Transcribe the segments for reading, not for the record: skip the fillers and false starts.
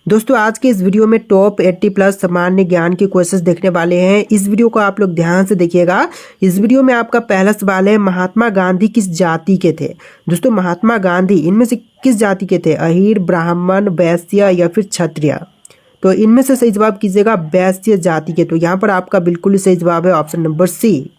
दोस्तों आज के इस वीडियो में टॉप 80 प्लस सामान्य ज्ञान के क्वेश्चंस देखने वाले हैं। इस वीडियो को आप लोग ध्यान से देखिएगा। इस वीडियो में आपका पहला सवाल है, महात्मा गांधी किस जाति के थे। दोस्तों महात्मा गांधी इनमें से किस जाति के थे? अहीर, ब्राह्मण, वैश्य या फिर क्षत्रिय। तो इनमें से सही जवाब कीजिएगा वैश्य जाति के। तो यहाँ पर आपका बिल्कुल सही जवाब है ऑप्शन नंबर सी।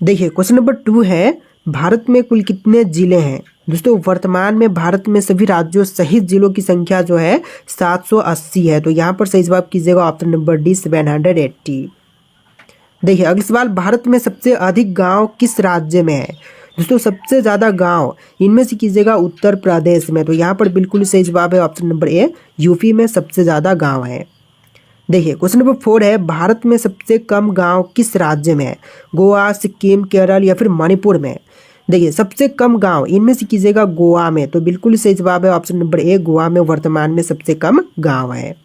देखिए क्वेश्चन नंबर 2 है, भारत में कुल कितने जिले हैं। दोस्तों वर्तमान में भारत में सभी राज्यों सहित जिलों की संख्या जो है 780 है। तो यहाँ पर सही जवाब कीजिएगा ऑप्शन नंबर डी 780। देखिए अगला सवाल, भारत में सबसे अधिक गांव किस राज्य में है। दोस्तों सबसे ज़्यादा गांव इनमें से कीजिएगा उत्तर प्रदेश में। तो यहाँ पर बिल्कुल सही जवाब है ऑप्शन नंबर ए, यूपी में सबसे ज़्यादा गाँव है। देखिए क्वेश्चन नंबर 4 है, भारत में सबसे कम गांव किस राज्य में है। गोवा, सिक्किम, केरल या फिर मणिपुर में। देखिए सबसे कम गांव इनमें से कीजिएगा गोवा में। तो बिल्कुल सही जवाब है ऑप्शन नंबर ए, गोवा में वर्तमान में सबसे कम गांव है।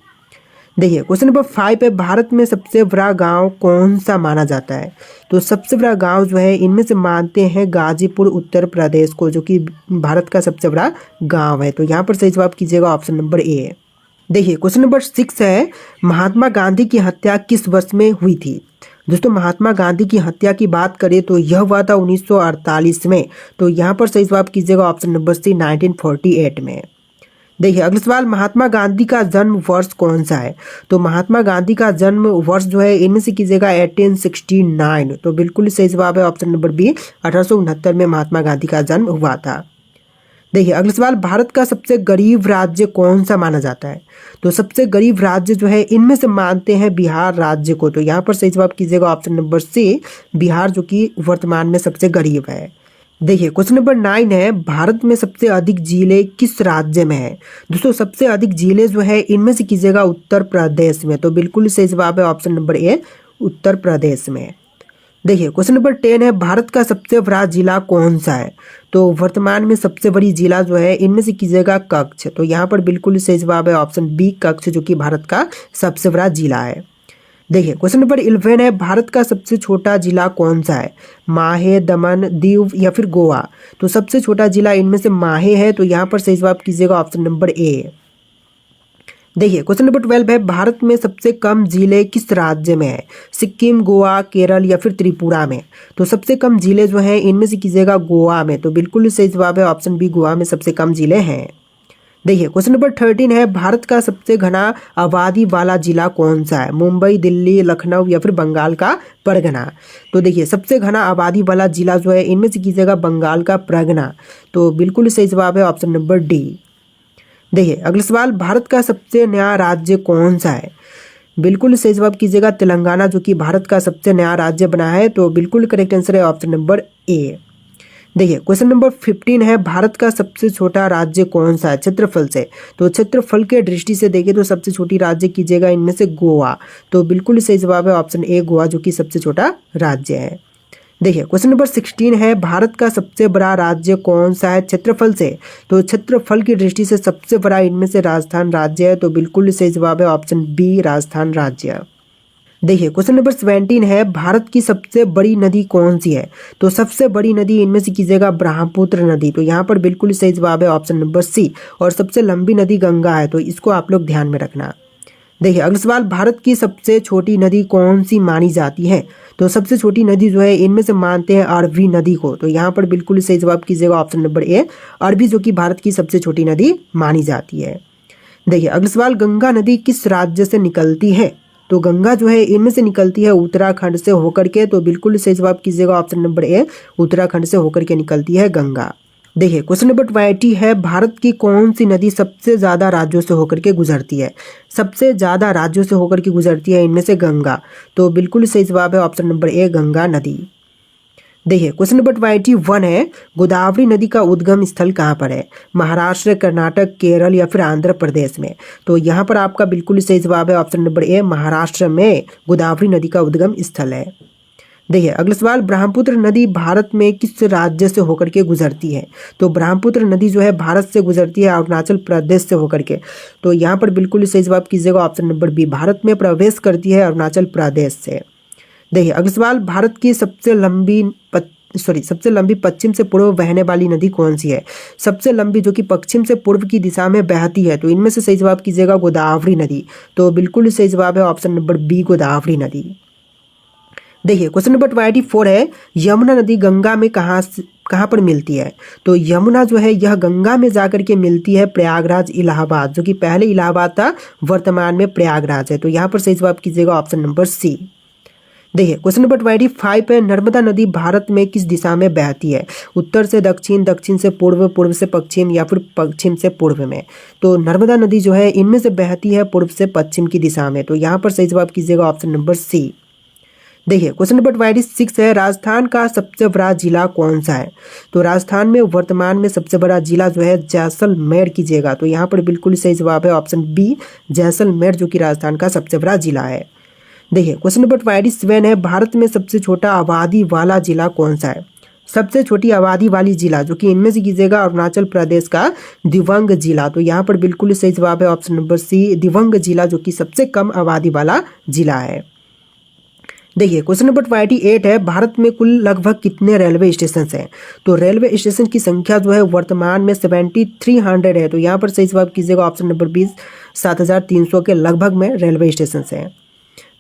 देखिए क्वेश्चन नंबर 5 है, भारत में सबसे बड़ा गांव कौन सा माना जाता है। तो सबसे बड़ा गांव जो है इनमें से मानते हैं गाजीपुर उत्तर प्रदेश को, जो कि भारत का सबसे बड़ा गाँव है। तो यहाँ पर सही जवाब कीजिएगा ऑप्शन नंबर ए। देखिए क्वेश्चन नंबर 6 है, महात्मा गांधी की हत्या किस वर्ष में हुई थी। दोस्तों महात्मा गांधी की हत्या की बात करें तो यह हुआ था 1948 में। तो यहाँ पर सही जवाब कीजिएगा ऑप्शन नंबर सी 1948 में। देखिए अगला सवाल, महात्मा गांधी का जन्म वर्ष कौन सा है। तो महात्मा गांधी का जन्म वर्ष जो है इनमें से कीजिएगा 1869। तो बिल्कुल सही जवाब है ऑप्शन नंबर बी, 1869 में महात्मा गांधी का जन्म हुआ था। देखिए अगला सवाल, भारत का सबसे गरीब राज्य कौन सा माना जाता है। तो सबसे गरीब राज्य जो है इनमें से मानते हैं बिहार राज्य को। तो यहाँ पर सही जवाब कीजिएगा ऑप्शन नंबर सी, बिहार, जो कि वर्तमान में सबसे गरीब है। देखिए क्वेश्चन नंबर 9 है, भारत में सबसे अधिक जिले किस राज्य में है। दोस्तों सबसे अधिक जिले जो है इनमें से कीजिएगा उत्तर प्रदेश में। तो बिल्कुल सही जवाब है option number A, Uttar Pradesh में। देखिए क्वेश्चन नंबर 10 है, भारत का सबसे बड़ा जिला कौन सा है। तो वर्तमान में सबसे बड़ी जिला जो है इनमें से कीजिएगा कच्छ। तो यहाँ पर बिल्कुल सही जवाब है ऑप्शन बी, कच्छ, जो कि भारत का सबसे बड़ा जिला है। देखिए क्वेश्चन नंबर 11 है, भारत का सबसे छोटा जिला कौन सा है। माहे, दमन, दीव या फिर गोवा। तो सबसे छोटा जिला इनमें से माहे है। तो यहाँ पर सही जवाब कीजिएगा ऑप्शन नंबर ए। देखिए क्वेश्चन नंबर 12 है, भारत में सबसे कम जिले किस राज्य में है। सिक्किम, गोवा, केरल या फिर त्रिपुरा में। तो सबसे कम जिले जो हैं इनमें से कीजिएगा गोवा में। तो बिल्कुल सही जवाब है ऑप्शन बी, गोवा में सबसे कम जिले हैं। देखिए क्वेश्चन नंबर 13 है, भारत का सबसे घना आबादी वाला जिला कौन सा है। मुंबई, दिल्ली, लखनऊ या फिर बंगाल का परगना। तो देखिए सबसे घना आबादी वाला जिला जो है इनमें से कीजिएगा बंगाल का परगना। तो बिल्कुल सही जवाब है ऑप्शन नंबर डी। देखिए अगला सवाल, भारत का सबसे नया राज्य कौन सा है। बिल्कुल सही जवाब कीजिएगा तेलंगाना, जो कि भारत का सबसे नया राज्य बना है। तो बिल्कुल करेक्ट आंसर है ऑप्शन नंबर ए। देखिए क्वेश्चन नंबर 15 है, भारत का सबसे छोटा राज्य कौन सा है क्षेत्रफल से। तो क्षेत्रफल के दृष्टि से देखिए तो सबसे छोटी राज्य कीजिएगा इनमें से गोवा। तो बिल्कुल सही जवाब है ऑप्शन ए, गोवा, जो कि सबसे छोटा राज्य है। देखिए क्वेश्चन नंबर 16 है, भारत का सबसे बड़ा राज्य कौन सा है क्षेत्रफल से। तो क्षेत्रफल की दृष्टि से सबसे बड़ा इनमें से राजस्थान राज्य है। तो बिल्कुल सही जवाब है ऑप्शन बी, राजस्थान राज्य। देखिए क्वेश्चन नंबर 17 है, भारत की सबसे बड़ी नदी कौन सी है। तो सबसे बड़ी नदी इनमें से कीजिएगा ब्रह्मपुत्र नदी। तो यहाँ पर बिल्कुल सही जवाब है ऑप्शन नंबर सी। और सबसे लंबी नदी गंगा है। तो इसको आप लोग ध्यान में रखना। देखिए अगला सवाल, भारत की सबसे छोटी नदी कौन सी मानी जाती है। तो सबसे छोटी नदी जो है इनमें से मानते हैं अरबी नदी को। तो यहाँ पर बिल्कुल सही जवाब कीजिएगा ऑप्शन नंबर ए, अरबी, जो कि भारत की सबसे छोटी नदी मानी जाती है। देखिए अगला सवाल, गंगा नदी किस राज्य से निकलती है। तो गंगा जो है इनमें से निकलती है उत्तराखंड से होकर के। तो बिल्कुल सही जवाब कीजिएगा ऑप्शन नंबर ए, उत्तराखंड से होकर के निकलती है गंगा। देखिए क्वेश्चन नंबर 20 है, भारत की कौन सी नदी सबसे ज़्यादा राज्यों से होकर के गुजरती है। सबसे ज़्यादा राज्यों से होकर के गुजरती है इनमें से गंगा। तो बिल्कुल सही जवाब है ऑप्शन नंबर ए, गंगा नदी। देखिए क्वेश्चन नंबर 21 है, गोदावरी नदी का उद्गम स्थल कहाँ पर है। महाराष्ट्र, कर्नाटक, केरल या फिर आंध्र प्रदेश में। तो यहाँ पर आपका बिल्कुल सही जवाब है ऑप्शन नंबर ए, महाराष्ट्र में गोदावरी नदी का उद्गम स्थल है। देखिए अगला सवाल, ब्रह्मपुत्र नदी भारत में किस राज्य से होकर के गुजरती है। तो ब्रह्मपुत्र नदी जो है भारत से गुजरती है अरुणाचल प्रदेश से होकर के। तो यहाँ पर बिल्कुल सही जवाब कीजिएगा ऑप्शन नंबर बी, भारत में प्रवेश करती है अरुणाचल प्रदेश से। देखिए अगला सवाल, भारत की सबसे लंबी सबसे लंबी पश्चिम से पूर्व बहने वाली नदी कौन सी है? सबसे लंबी जो कि पश्चिम से पूर्व की दिशा में बहती है, तो इनमें से सही जवाब कीजिएगा गोदावरी नदी। तो बिल्कुल सही जवाब है ऑप्शन नंबर बी, गोदावरी नदी। देखिए क्वेश्चन नंबर 24 है, यमुना नदी गंगा में कहाँ पर मिलती है? तो यमुना जो है यह गंगा में जाकर के मिलती है प्रयागराज, इलाहाबाद, जो कि पहले इलाहाबाद था, वर्तमान में प्रयागराज है। तो यहाँ पर सही जवाब कीजिएगा ऑप्शन नंबर सी। देखिए क्वेश्चन नंबर 25 है, नर्मदा नदी भारत में किस दिशा में बहती है? उत्तर से दक्षिण, दक्षिण से पूर्व, पूर्व से पश्चिम या फिर पश्चिम से पूर्व में? तो नर्मदा नदी जो है इनमें से बहती है पूर्व से पश्चिम की दिशा में। तो यहाँ पर सही जवाब कीजिएगा ऑप्शन नंबर सी। देखिए क्वेश्चन नंबर 26 है, राजस्थान का सबसे बड़ा जिला कौन सा है? तो राजस्थान में वर्तमान में सबसे बड़ा जिला जो है जैसलमेर कीजिएगा। तो यहाँ पर बिल्कुल सही जवाब है ऑप्शन बी, जैसलमेर, जो कि राजस्थान का सबसे बड़ा जिला है। देखिए क्वेश्चन नंबर 27 है, भारत में सबसे छोटा आबादी वाला जिला कौन सा है? सबसे छोटी आबादी वाली जिला, जो कि इनमें से कीजिएगा अरुणाचल प्रदेश का दिवंग जिला। तो यहाँ पर बिल्कुल सही जवाब है ऑप्शन नंबर सी, दिवंग जिला, जो कि सबसे कम आबादी वाला जिला है। देखिए क्वेश्चन नंबर 28 है, भारत में कुल लगभग कितने रेलवे स्टेशन हैं? तो रेलवे स्टेशन की संख्या जो है वर्तमान में 7300 है। तो यहाँ पर सही जवाब कीजिएगा ऑप्शन नंबर 20, 7300 के लगभग में रेलवे स्टेशन हैं।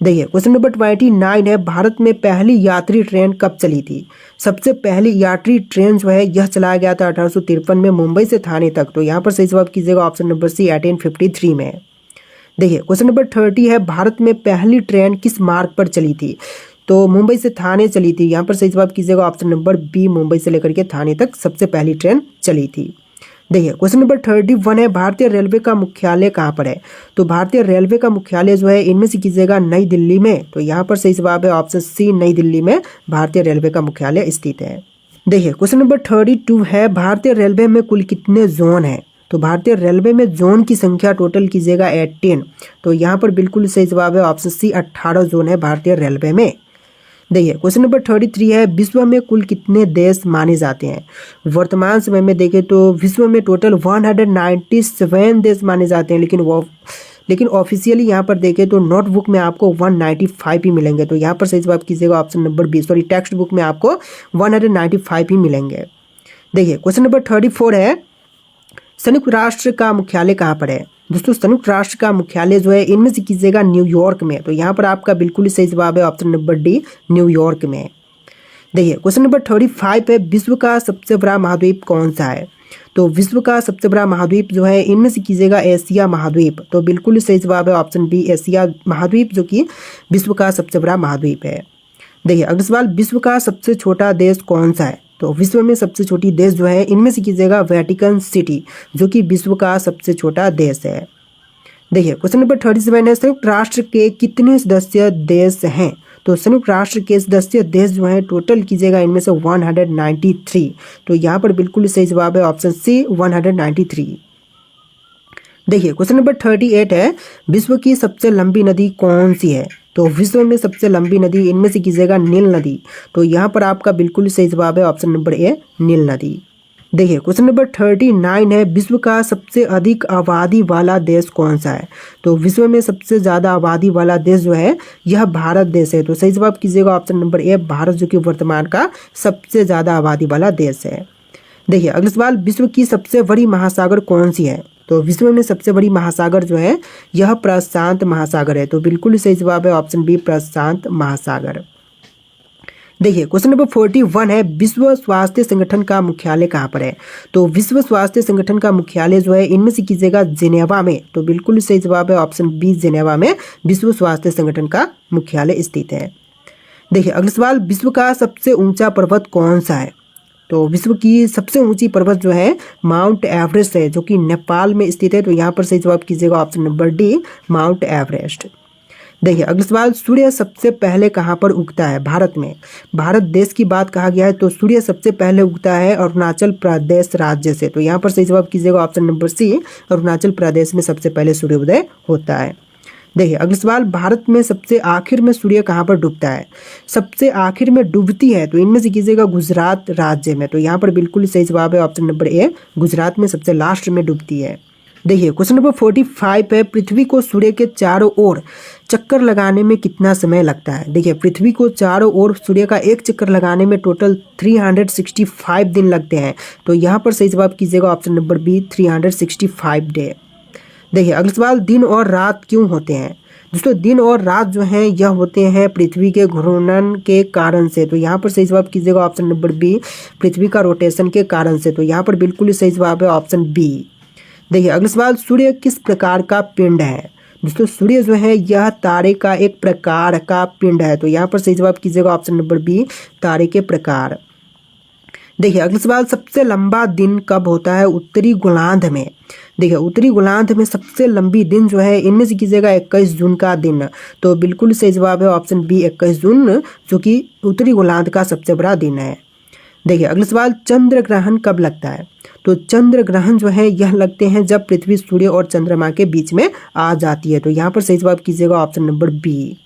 देखिए क्वेश्चन नंबर 29 है, भारत में पहली यात्री ट्रेन कब चली थी? सबसे पहली यात्री ट्रेन जो है यह चलाया गया था 1853 में मुंबई से थाने तक। तो यहाँ पर सही जवाब कीजिएगा ऑप्शन नंबर सी, 1853 में। देखिए क्वेश्चन नंबर 30 है, भारत में पहली ट्रेन किस मार्ग पर चली थी? तो मुंबई से थाने चली थी। यहाँ पर सही जवाब कीजिएगा ऑप्शन नंबर बी, मुंबई से लेकर के थाने तक सबसे पहली ट्रेन चली थी। देखिए क्वेश्चन नंबर 31 है, भारतीय रेलवे का मुख्यालय कहाँ पर है? तो भारतीय रेलवे का मुख्यालय जो है इनमें से कीजिएगा नई दिल्ली में। तो यहाँ पर सही जवाब है ऑप्शन सी, नई दिल्ली में भारतीय रेलवे का मुख्यालय स्थित है। देखिए क्वेश्चन नंबर 32 है, भारतीय रेलवे में कुल कितने जोन हैं? तो भारतीय रेलवे में जोन की संख्या टोटल कीजिएगा 18। तो यहाँ पर बिल्कुल सही जवाब है ऑप्शन सी, 18 जोन है भारतीय रेलवे में। देखिए क्वेश्चन नंबर 33 है, विश्व में कुल कितने देश माने जाते हैं? वर्तमान समय में देखें तो विश्व में टोटल 197 देश माने जाते हैं, लेकिन ऑफिशियली यहाँ पर देखें तो नोटबुक में आपको 195 ही मिलेंगे। तो यहाँ पर सही जवाब कीजिएगा option number B, sorry textbook में आपको 195 ही मिलेंगे। देखिए क्वेश्चन नंबर 34 है, संयुक्त राष्ट्र का मुख्यालय कहाँ पर है? दोस्तों संयुक्त राष्ट्र का मुख्यालय जो है इनमें से कीजिएगा न्यूयॉर्क में। तो यहाँ पर आपका बिल्कुल सही जवाब है ऑप्शन नंबर डी, न्यूयॉर्क में। देखिए क्वेश्चन नंबर 35 है, विश्व का सबसे बड़ा महाद्वीप कौन सा है? तो विश्व का सबसे बड़ा महाद्वीप जो है इनमें से कीजिएगा एशिया महाद्वीप। तो बिल्कुल सही जवाब है ऑप्शन बी, एशिया महाद्वीप, जो कि विश्व का सबसे बड़ा महाद्वीप है। देखिए अगला सवाल, विश्व का सबसे छोटा देश कौन सा है? तो विश्व में सबसे छोटी देश जो है इनमें से कीजिएगा वेटिकन सिटी, जो कि विश्व का सबसे छोटा देश है। देखिए क्वेश्चन नंबर 37 है, संयुक्त राष्ट्र के कितने सदस्य देश हैं? तो संयुक्त राष्ट्र के सदस्य देश जो हैं टोटल कीजिएगा इनमें से 193। तो यहाँ पर बिल्कुल सही जवाब है ऑप्शन सी, 193। देखिए क्वेश्चन नंबर 38 है, विश्व की सबसे लंबी नदी कौन सी है? तो विश्व में सबसे लंबी नदी इनमें से कीजिएगा नील नदी। तो यहाँ पर आपका बिल्कुल सही जवाब है ऑप्शन नंबर ए, नील नदी। देखिए क्वेश्चन नंबर 39 है, विश्व का सबसे अधिक आबादी वाला देश कौन सा है? तो विश्व में सबसे ज़्यादा आबादी वाला देश जो है यह भारत देश है। तो सही जवाब कीजिएगा ऑप्शन नंबर ए, भारत, जो कि वर्तमान का सबसे ज़्यादा आबादी वाला देश है। देखिए अगला सवाल, विश्व की सबसे बड़ी महासागर कौन सी है? तो विश्व में सबसे बड़ी महासागर जो है यह प्रशांत महासागर है। तो बिल्कुल सही जवाब है ऑप्शन बी, प्रशांत महासागर। देखिए क्वेश्चन नंबर 41 है, विश्व स्वास्थ्य संगठन का मुख्यालय कहाँ पर है? तो विश्व स्वास्थ्य संगठन का मुख्यालय जो है इनमें से कीजिएगा जिनेवा में। तो बिल्कुल सही जवाब है ऑप्शन बी, जिनेवा में विश्व स्वास्थ्य संगठन का मुख्यालय स्थित है। देखिए अगला सवाल, विश्व का सबसे ऊंचा पर्वत कौन सा है? तो विश्व की सबसे ऊंची पर्वत जो है माउंट एवरेस्ट है, जो कि नेपाल में स्थित है। तो यहाँ पर सही जवाब कीजिएगा option number D, mount Everest. देखिए अगला सवाल, सूर्य सबसे पहले कहाँ पर उगता है? भारत में। भारत देश की बात कहा गया है तो सूर्य सबसे पहले उगता है अरुणाचल प्रदेश राज्य से। तो यहाँ पर सही जवाब कीजिएगा option number C, Arunachal Pradesh में सबसे पहले सूर्योदय होता है। देखिए अगला सवाल, भारत में सबसे आखिर में सूर्य कहाँ पर डूबता है? सबसे आखिर में डूबती है तो इनमें से कीजिएगा गुजरात राज्य में। तो यहाँ पर बिल्कुल सही जवाब है ऑप्शन नंबर ए, गुजरात में सबसे लास्ट में डूबती है। देखिए क्वेश्चन नंबर 45 है, पृथ्वी को सूर्य के चारों ओर चक्कर लगाने में कितना समय लगता है। देखिए पृथ्वी को चारों ओर सूर्य का एक चक्कर लगाने में टोटल 365 दिन लगते हैं। तो यहाँ पर सही जवाब कीजिएगा ऑप्शन नंबर बी 365 डे। देखिए अगला सवाल, दिन और रात क्यों होते हैं। दोस्तों दिन और रात जो हैं यह होते हैं पृथ्वी के घूर्णन के कारण से। तो यहाँ पर सही जवाब कीजिएगा ऑप्शन नंबर बी, पृथ्वी का रोटेशन के कारण से। तो यहाँ पर बिल्कुल ही सही जवाब है ऑप्शन बी। देखिए अगला सवाल, सूर्य किस प्रकार का पिंड है। दोस्तों सूर्य जो है यह तारे का एक प्रकार का पिंड है। तो यहाँ पर सही जवाब कीजिएगा ऑप्शन नंबर बी, तारे के प्रकार। देखिए अगला सवाल, सबसे लंबा दिन कब होता है उत्तरी गोलार्ध में। देखिए उत्तरी गोलार्ध में सबसे लंबी दिन जो है इनमें से कीजिएगा 21 जून का दिन। तो बिल्कुल सही जवाब है ऑप्शन बी 21 जून, जो कि उत्तरी गोलार्ध का सबसे बड़ा दिन है। देखिए अगला सवाल, चंद्र ग्रहण कब लगता है। तो चंद्र ग्रहण जो है यह लगते हैं जब पृथ्वी सूर्य और चंद्रमा के बीच में आ जाती है। तो यहाँ पर सही जवाब कीजिएगा ऑप्शन नंबर बी।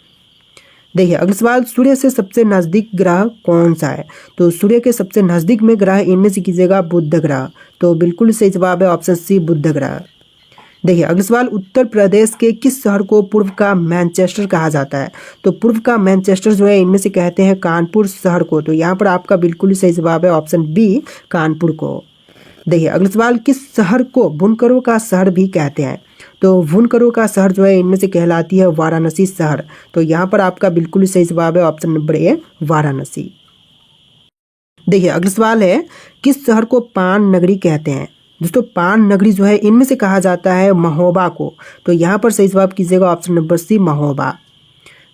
देखिए अगला सवाल, सूर्य से सबसे नजदीक ग्रह कौन सा है। तो सूर्य के सबसे नजदीक में ग्रह इनमें से कीजिएगा बुध ग्रह। तो बिल्कुल सही जवाब है ऑप्शन सी, बुध ग्रह। देखिए अगला सवाल, उत्तर प्रदेश के किस शहर को पूर्व का मैनचेस्टर कहा जाता है। तो पूर्व का मैनचेस्टर जो है इनमें से कहते हैं कानपुर शहर को। तो यहाँ पर आपका बिल्कुल ही सही जवाब है ऑप्शन बी, कानपुर को। देखिए अगला सवाल, किस शहर को बुनकरों का शहर भी कहते हैं। तो बुनकरों का शहर जो है इनमें से कहलाती है वाराणसी शहर। तो यहाँ पर आपका बिल्कुल सही जवाब है ऑप्शन नंबर ए, वाराणसी। देखिए अगला सवाल है, किस शहर को पान नगरी कहते हैं। दोस्तों पान नगरी जो है इनमें से कहा जाता है महोबा को। तो यहाँ पर सही जवाब कीजिएगा ऑप्शन नंबर सी, महोबा।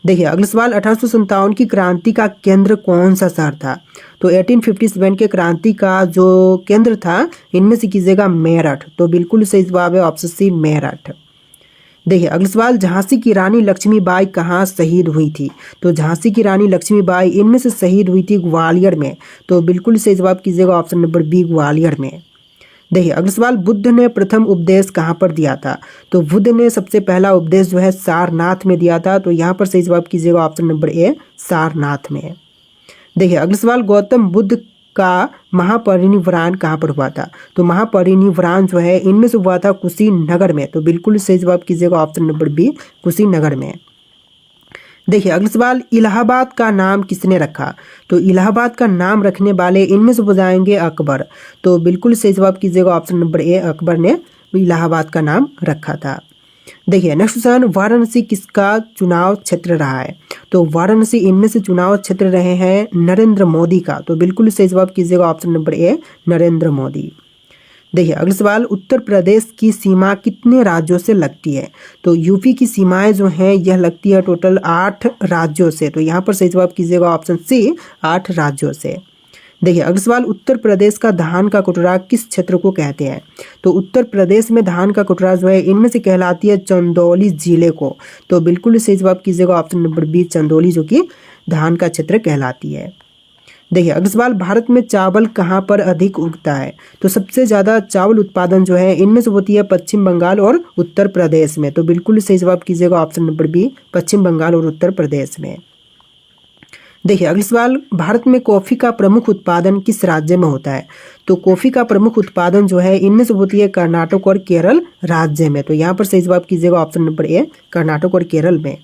देखिए अगला सवाल, 1857 की क्रांति का केंद्र कौन सा शहर था। तो 1857 के क्रांति का जो केंद्र था इनमें से कीजिएगा मेरठ। तो बिल्कुल सही जवाब है ऑप्शन सी, मेरठ। देखिए अगला सवाल, झांसी की रानी लक्ष्मीबाई कहाँ शहीद हुई थी। तो झांसी की रानी लक्ष्मीबाई इनमें से शहीद हुई थी ग्वालियर में। तो बिल्कुल सही जवाब कीजिएगा ऑप्शन नंबर बी, ग्वालियर में। देखिए अगला सवाल, बुद्ध ने प्रथम उपदेश कहाँ पर दिया था। तो बुद्ध ने सबसे पहला उपदेश जो है सारनाथ में दिया था। तो यहाँ पर सही जवाब कीजिएगा ऑप्शन नंबर ए, सारनाथ में। देखिए अगला सवाल, गौतम बुद्ध का महापरिनिर्वाण कहाँ पर हुआ था। तो महापरिनिर्वाण जो है इनमें से हुआ था कुशीनगर में। तो बिल्कुल सही जवाब कीजिएगा ऑप्शन नंबर बी, कुशीनगर में। देखिए अगला सवाल, इलाहाबाद का नाम किसने रखा। तो इलाहाबाद का नाम रखने वाले इनमें से हो जाएंगे अकबर। तो बिल्कुल सही जवाब कीजिएगा ऑप्शन नंबर ए, अकबर ने इलाहाबाद का नाम रखा था। देखिए नेक्स्ट क्वेश्चन, वाराणसी किसका चुनाव क्षेत्र रहा है। तो वाराणसी इनमें से चुनाव क्षेत्र रहे हैं नरेंद्र मोदी का। तो बिल्कुल सही जवाब कीजिएगा option number A, Narendra Modi. देखिए अगला सवाल, उत्तर प्रदेश की सीमा कितने राज्यों से लगती है। तो यूपी की सीमाएं जो हैं यह लगती है टोटल 8 राज्यों से। तो यहाँ पर सही जवाब कीजिएगा ऑप्शन सी, 8 राज्यों से। देखिए अगला सवाल, उत्तर प्रदेश का धान का कटोरा किस क्षेत्र को कहते हैं। तो उत्तर प्रदेश में धान का कटोरा जो है इनमें से कहलाती है चंदौली जिले को। तो बिल्कुल सही जवाब कीजिएगा ऑप्शन नंबर बी, चंदौली, जो कि धान का क्षेत्र कहलाती है। देखिए अगला सवाल, भारत में चावल कहाँ पर अधिक उगता है। तो सबसे ज़्यादा चावल उत्पादन जो है इनमें से होती है पश्चिम बंगाल और उत्तर प्रदेश में। तो बिल्कुल सही जवाब कीजिएगा ऑप्शन नंबर बी, पश्चिम बंगाल और उत्तर प्रदेश में। देखिए अगला सवाल, भारत में कॉफ़ी का प्रमुख उत्पादन किस राज्य में होता है। तो कॉफ़ी का प्रमुख उत्पादन जो है इनमें से होती है कर्नाटक और केरल राज्य में। तो यहाँ पर सही जवाब कीजिएगा ऑप्शन नंबर ए, कर्नाटक और केरल में।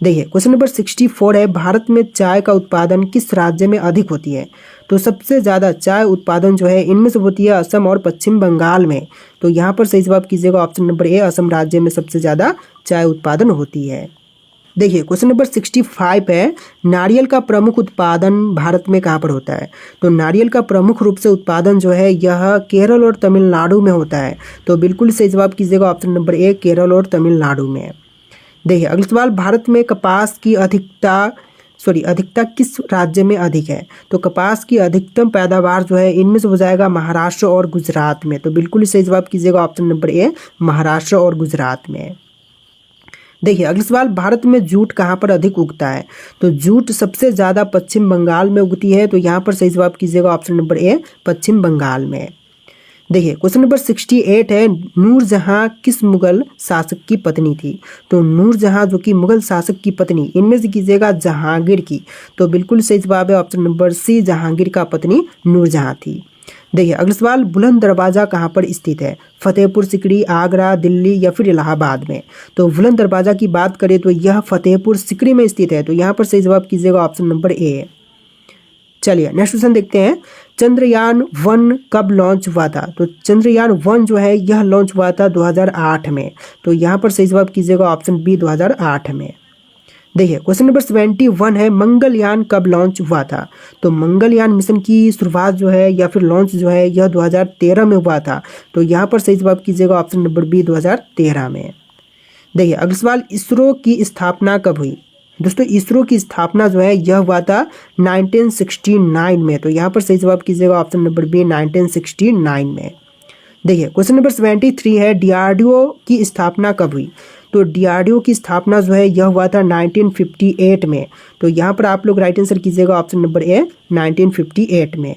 देखिए क्वेश्चन नंबर 64 है, भारत में चाय का उत्पादन किस राज्य में अधिक होती है। तो सबसे ज़्यादा चाय उत्पादन जो है इनमें से होती है असम और पश्चिम बंगाल में। तो यहाँ पर सही जवाब कीजिएगा ऑप्शन नंबर ए, असम राज्य में सबसे ज़्यादा चाय उत्पादन होती है। देखिए क्वेश्चन नंबर 65 है, नारियल का प्रमुख उत्पादन भारत में कहाँ पर होता है। तो नारियल का प्रमुख रूप से उत्पादन जो है यह केरल और तमिलनाडु में होता है। तो बिल्कुल सही जवाब कीजिएगा ऑप्शन नंबर ए, केरल और तमिलनाडु में। देखिए अगला सवाल, भारत में कपास की अधिकता किस राज्य में अधिक है। तो कपास की अधिकतम पैदावार जो है इनमें से हो जाएगा महाराष्ट्र और गुजरात में। तो बिल्कुल सही जवाब कीजिएगा ऑप्शन नंबर ए, महाराष्ट्र और गुजरात में। देखिए अगला सवाल, भारत में जूट कहाँ पर अधिक उगता है। तो जूट सबसे ज़्यादा पश्चिम बंगाल में उगती है। तो यहाँ पर सही जवाब कीजिएगा ऑप्शन नंबर ए, पश्चिम बंगाल में। देखिए क्वेश्चन नंबर 68 है, नूरजहां किस मुगल शासक की पत्नी थी। तो नूरजहां जो कि मुगल शासक की पत्नी इनमें से कीजिएगा जहांगीर की। तो बिल्कुल सही जवाब है ऑप्शन नंबर सी, जहांगीर का पत्नी नूरजहां थी। देखिए अगला सवाल, बुलंद दरवाज़ा कहाँ पर स्थित है? फतेहपुर सिकरी, आगरा, दिल्ली या फिर इलाहाबाद में? तो बुलंद दरवाज़ा की बात करें तो यह फतेहपुर सिकरी में स्थित है। तो यहाँ पर सही जवाब कीजिएगा ऑप्शन नंबर ए। चलिए नेक्स्ट क्वेश्चन देखते हैं, चंद्रयान-1 कब लॉन्च हुआ था? तो चंद्रयान-1 जो है यह लॉन्च हुआ था 2008 में। तो यहाँ पर सही जवाब कीजिएगा ऑप्शन बी 2008 में। देखिए क्वेश्चन नंबर 71 है, मंगलयान कब लॉन्च हुआ था? तो मंगलयान मिशन की शुरुआत जो है या फिर लॉन्च जो है यह 2013 में हुआ था। तो यहाँ पर सही जवाब कीजिएगा ऑप्शन नंबर बी 2013 में। देखिए अगला सवाल, इसरो की स्थापना कब हुई? दोस्तों इसरो की स्थापना जो है यह हुआ था 1969 में। तो यहाँ पर सही जवाब कीजिएगा ऑप्शन नंबर बी 1969 में। देखिए क्वेश्चन नंबर 73 है, डीआरडीओ की स्थापना कब हुई? तो डीआरडीओ की स्थापना जो है यह हुआ था 1958 में। तो यहाँ पर आप लोग राइट आंसर कीजिएगा ऑप्शन नंबर ए 1958 में।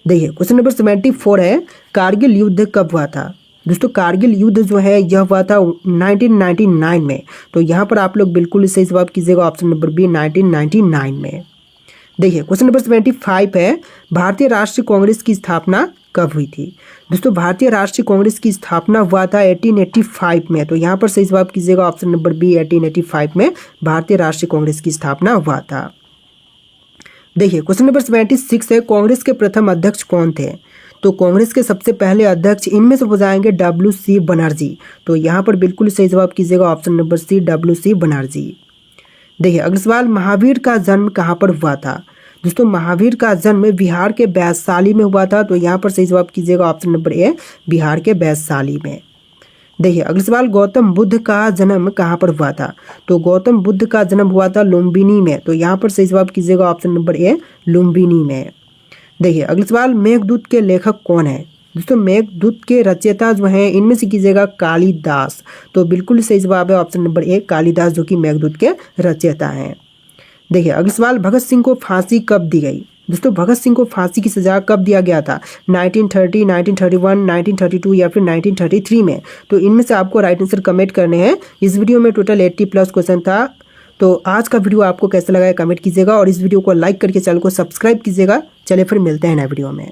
देखिए क्वेश्चन नंबर 74 है, कारगिल युद्ध कब हुआ था? दोस्तों कारगिल युद्ध जो है यह हुआ था 1999 में। तो यहाँ पर आप लोग बिल्कुल सही जवाब कीजिएगा ऑप्शन नंबर बी 1999 में। देखिए क्वेश्चन नंबर 75 है, भारतीय राष्ट्रीय कांग्रेस की स्थापना कब हुई थी? दोस्तों भारतीय राष्ट्रीय कांग्रेस की स्थापना हुआ था 1885 में। तो यहाँ पर सही जवाब कीजिएगा ऑप्शन नंबर बी 1885 में भारतीय राष्ट्रीय कांग्रेस की स्थापना हुआ था। देखिए क्वेश्चन नंबर 76 है, कांग्रेस के प्रथम अध्यक्ष कौन थे? तो कांग्रेस के सबसे पहले अध्यक्ष इनमें से हो जाएंगे डब्ल्यू.सी. बनर्जी। तो यहाँ पर बिल्कुल सही जवाब कीजिएगा ऑप्शन नंबर सी डब्ल्यू.सी. बनर्जी। देखिए अगला सवाल, महावीर का जन्म कहाँ पर हुआ था? दोस्तों महावीर का जन्म बिहार के वैशाली में हुआ था। तो यहाँ पर सही जवाब कीजिएगा ऑप्शन नंबर ए बिहार के वैशाली में। देखिए अगला सवाल, गौतम बुद्ध का जन्म कहाँ पर हुआ था? तो गौतम बुद्ध का जन्म हुआ था लुम्बिनी में। तो यहाँ पर सही जवाब कीजिएगा ऑप्शन नंबर ए लुम्बिनी में। देखिए अगला सवाल, मेघदूत के लेखक कौन है? दोस्तों मेघदूत के रचयिता जो हैं इनमें से कीजिएगा कालिदास। तो बिल्कुल सही जवाब है ऑप्शन नंबर ए कालिदास, जो कि मेघदूत के रचयिता हैं। देखिए अगला सवाल, भगत सिंह को फांसी कब दी गई? दोस्तों भगत सिंह को फांसी की सजा कब दिया गया था? 1930, 1931, 1932 या फिर 1933 में? तो इनमें से आपको राइट आंसर कमेंट करने हैं। इस वीडियो में टोटल 80+ क्वेश्चन था। तो आज का वीडियो आपको कैसा लगा है कमेंट कीजिएगा और इस वीडियो को लाइक करके चैनल को सब्सक्राइब कीजिएगा। चलिए फिर मिलते हैं नए वीडियो में।